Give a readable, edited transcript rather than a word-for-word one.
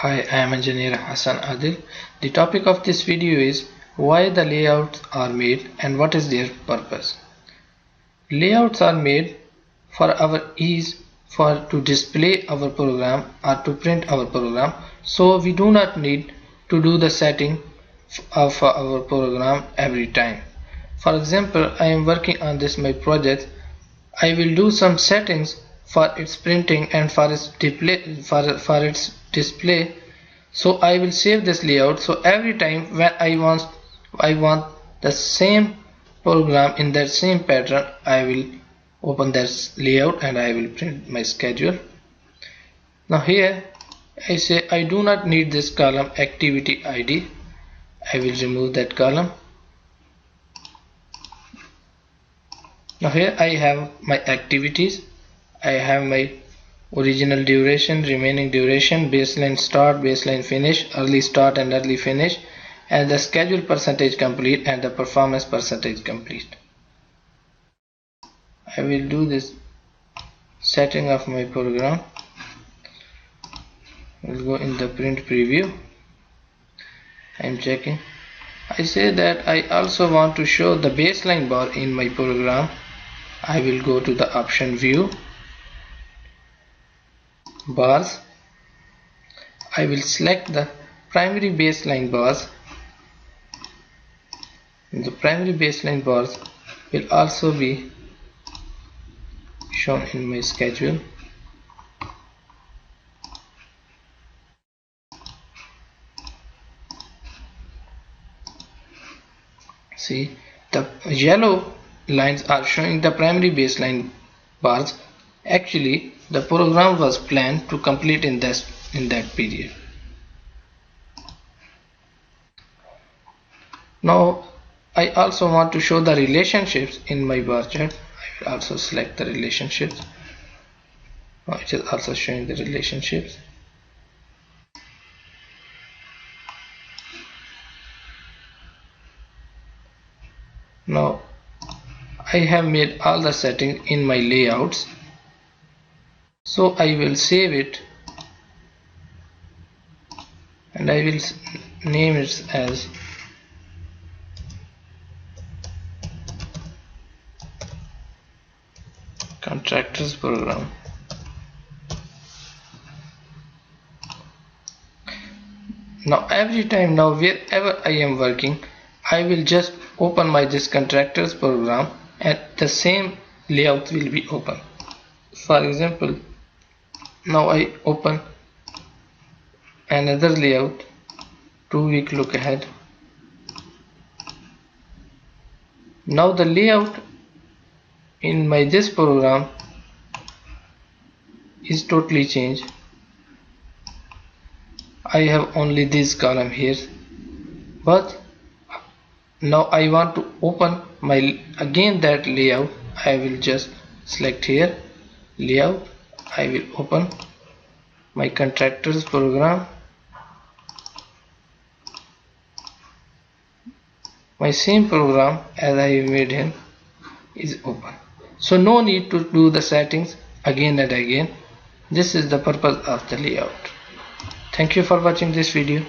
Hi, I am Engineer Hassan Adil. The topic of this video is why the layouts are made and what is their purpose. Layouts are made for our ease to display our program or to print our program, so we do not need to do the setting of our program every time. For example, I am working on this my project. I will do some settings for its printing and for its display. So I will save this layout, so every time when I want the same program in that same pattern, I will open this layout and I will print my schedule. Now here I say I do not need this column activity ID. I will remove that column. Now here I have my activities. I have my original duration, remaining duration, baseline start, baseline finish, early start and early finish, and the schedule percentage complete and the performance percentage complete. I will do this setting of my program. We'll go in the print preview. I'm checking. I say that I also want to show the baseline bar in my program. I will go to the option view, bars. I will select the primary baseline bars. The primary baseline bars will also be shown in my schedule. See, the yellow lines are showing the primary baseline bars. Actually, the program was planned to complete in that period. Now I also want to show the relationships in my bar chart. I will also select the relationships. Now it is also showing the relationships. Now I have made all the settings in my layouts, so I will save it and I will name it as contractors program. Now every time, now wherever I am working, I will just open this contractors program and the same layout will be open. For example, now I open another layout, 2-week look ahead. Now the layout in this program is totally changed. I have only this column here, but now I want to open again that layout. I will just select here layout. I will open my contractors program. My same program as I made him is open. So no need to do the settings again and again. This is the purpose of the layout. Thank you for watching this video.